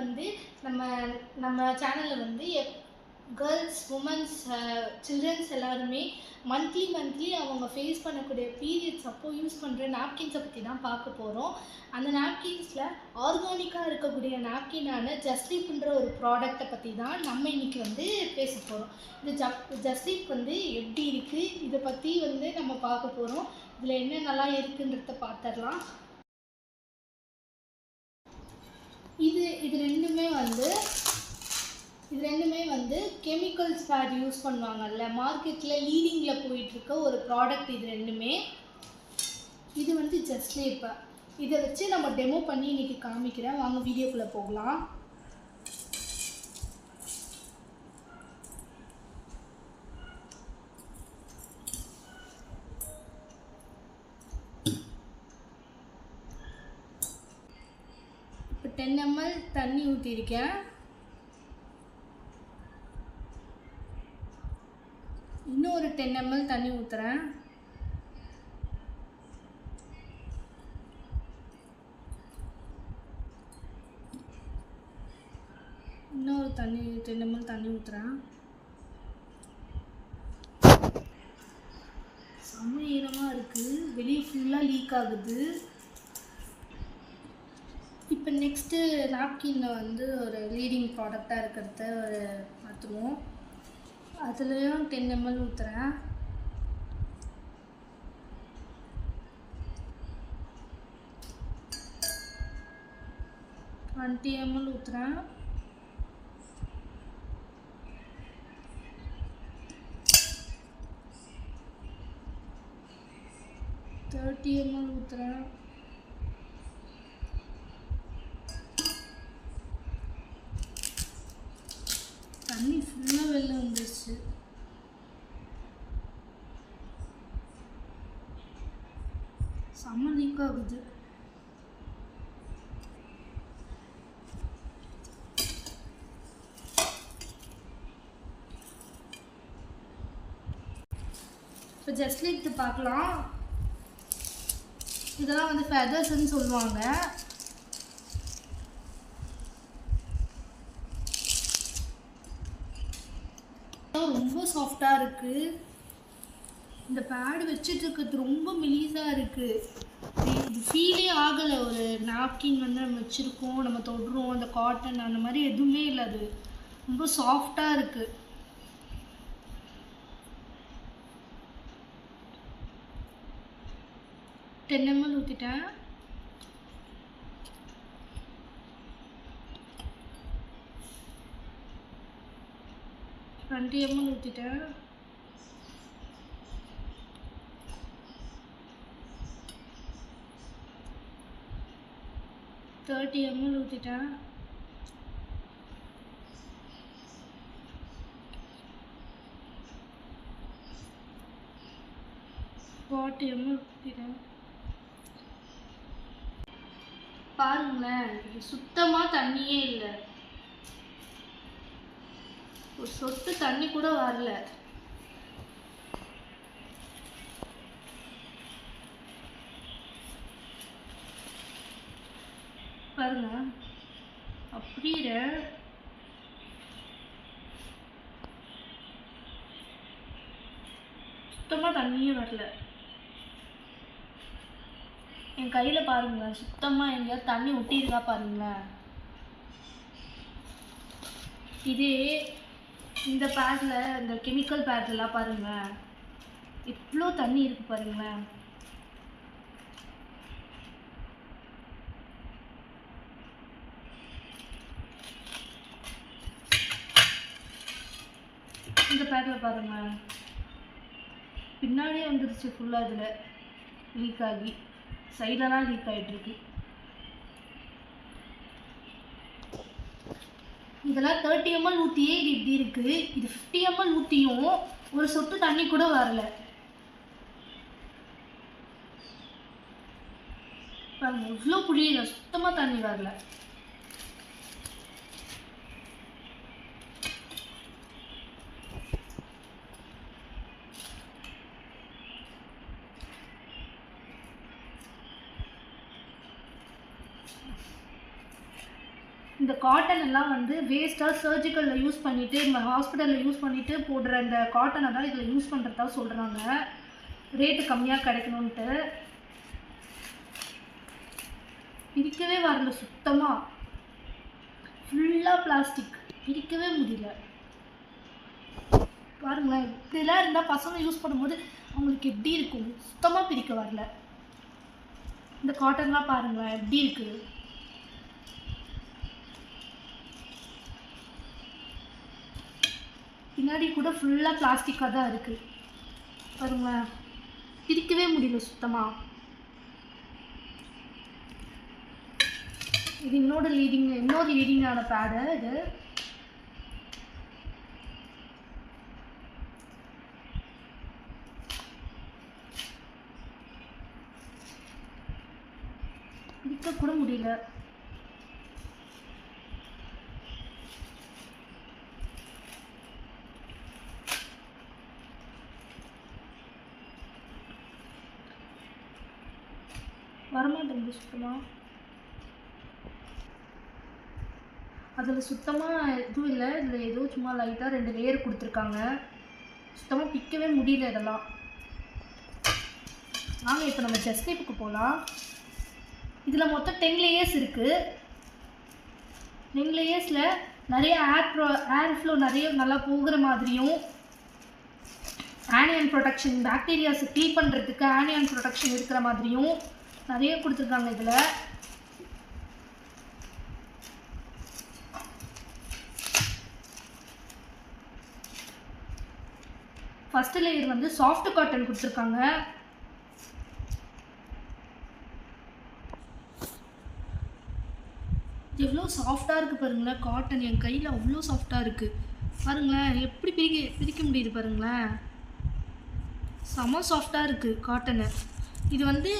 வந்து நம்ம நம்ம சேனலில் வந்து கேர்ள்ஸ், உமன்ஸ், சில்ட்ரன்ஸ் எல்லாருமே மந்த்லி அவங்க ஃபேஸ் பண்ணக்கூடிய பீரியட்ஸ் அப்போ யூஸ் பண்ணுற நாப்கின்ஸை பற்றி தான் பார்க்க போகிறோம். அந்த நாப்கின்ஸில் ஆர்கானிக்காக இருக்கக்கூடிய நாப்கினான ஜஸ்லீப்ன்ற ஒரு ப்ராடக்டை பற்றி தான் நம்ம இன்றைக்கி வந்து பேச போகிறோம். இந்த ஜஸ்லீப் வந்து எப்படி இருக்குது, இதை பற்றி வந்து நம்ம பார்க்க போகிறோம். இதில் என்னென்னலாம் இருக்குன்றத பார்த்துடலாம். இது ரெண்டுமே வந்து கெமிக்கல் ஸ்பேர் யூஸ் பண்ணுவாங்கல்ல, மார்க்கெட்டில் லீடிங்கில் போயிட்டுருக்க ஒரு ப்ராடக்ட். இது ரெண்டுமே. இது வந்து ஜஸ்லீப். இதை வச்சு நம்ம டெமோ பண்ணி இன்றைக்கி காமிக்கிறேன். வாங்க வீடியோக்குள்ளே போகலாம். இப்போ 10 ml தண்ணி ஊற்றிருக்கேன். இன்னொரு 10 ml தண்ணி ஊற்றுறேன். இன்னொரு 10 ml தண்ணி ஊற்றுறேன். செம்ம ஈரமாக இருக்குது, வெளியே ஃபுல்லாக லீக் ஆகுது. இப்போ நெக்ஸ்ட்டு நாப்கினில் வந்து ஒரு லீடிங் ப்ராடக்டாக இருக்கிறத ஒரு மாற்றுவோம். அதுலேயும் 10 ml ஊற்றுறேன். $20 ml ஊற்றுறேன். $30 ml ஊற்றுறேன். தண்ணி ஃபுல்லாக வெளில வந்துருச்சு. செம்ம லீக் ஆகுது. இப்போ ஜஸ்லீப் பார்க்கலாம். இதெல்லாம் வந்து ஃபெதர்ஸ்ன்னு சொல்லுவாங்க. ரொம்ப சாஃப்டாக இருக்குது. இந்த பேடு வச்சுட்டு இருக்கிறது ரொம்ப மெலிசாக இருக்குது. இது ஃபீலே ஆகலை ஒரு நாப்கின் வந்து நம்ம வச்சுருக்கோம், நம்ம தொடுறோம், அந்த காட்டன் அந்த மாதிரி எதுவுமே இல்லை. அது ரொம்ப சாஃப்டாக இருக்குது. $10 ml ஊற்றிட்டேன். $20 ml ஊற்றிட்டேன். $30 ml ஊற்றிட்டேன். $40 ml ஊற்றிட்டேன். பாருங்களேன், இது சுத்தமாக தண்ணியே இல்லை. ஒரு சொட்டு தண்ணி கூட வரல. பாருங்க, அப்படியே சுத்தமாக தண்ணியே வரல. என் கையில் பாருங்களேன், சுத்தமாக எங்கேயாவது தண்ணி ஒட்டியிருக்கா பாருங்களேன். இதே இந்த பேக்கில், இந்த கெமிக்கல் பேக்லாம் பாருங்களேன், எவ்வளோ தண்ணி இருக்குது பாருங்களேன். இந்த பேக்கில் பாருங்கள், பின்னாடியே வந்துருச்சு ஃபுல்லாக. இதில் லீக் ஆகி சைடெல்லாம் லீக் ஆகிட்டுருக்கு. இதெல்லாம் 30 ml ஊற்றியே இது இப்படி இருக்குது. இது 50 ml ஊற்றியும் ஒரு சொட்டு தண்ணி கூட வரல. பாருங்க, இவ்வளோ புளியல, சுத்தமாக தண்ணி வரல. இந்த காட்டன் எல்லாம் வந்து வேஸ்ட்டாக சர்ஜிக்கலில் யூஸ் பண்ணிவிட்டு ஹாஸ்பிட்டலில் யூஸ் பண்ணிவிட்டு போடுற இந்த காட்டனை தான் இதில் யூஸ் பண்ணுறதா சொல்கிறாங்க, ரேட்டு கம்மியாக கிடைக்கணுன்ட்டு. பிரிக்கவே வரல சுத்தமாக, ஃபுல்லாக பிளாஸ்டிக், பிரிக்கவே முடியல. பாருங்களேன், இப்படிலாம் இருந்தால் பசங்க யூஸ் பண்ணும்போது அவங்களுக்கு எப்படி இருக்கும், சுத்தமாக பிரிக்க வரல. இந்த காட்டன்லாம் பாருங்களேன் எப்படி இருக்குது. பின்னாடி கூட ஃபுல்லாக பிளாஸ்டிக்காக தான் இருக்குது பாருங்களேன், பிரிக்கவே முடியல சுத்தமாக. இது இன்னொரு லீடிங்கான பேடு. இது பிரிக்க கூட முடியல. வரமாட்டேங்குது சுத்தமாக. அதில் சுத்தமாக எதுவும் இல்லை, இதில் ஏதோ சும்மா லைட்டாக 2 லேயர் கொடுத்துருக்காங்க. சுத்தமாக பிக்கவே முடியல இதெல்லாம். வாங்க இப்போ நம்ம செஸ்ட் டைப்புக்கு போகலாம். இதில் மொத்தம் 10 லேயர்ஸ் இருக்குது. 10 லேயர்ஸில் நிறைய ஏர் ஃப்ளோ நிறைய நல்லா போகிற மாதிரியும், ஆனியன் ப்ரொடெக்ஷன், பாக்டீரியாஸை கில் பண்ணுறதுக்கு ஆனியன் ப்ரொடெக்ஷன் இருக்கிற மாதிரியும் நிறைய கொடுத்துருக்காங்க. இதில் ஃபஸ்ட்டு லேயர் வந்து சாஃப்ட் காட்டன் கொடுத்துருக்காங்க. எவ்வளோ சாஃப்டாக இருக்குது பாருங்களேன் காட்டன். என் கையில் அவ்வளோ சாஃப்டாக இருக்குது பாருங்களேன், எப்படி பிரிக்க முடியுது பாருங்களேன், செம சாஃப்டாக இருக்குது காட்டனு. இது வந்து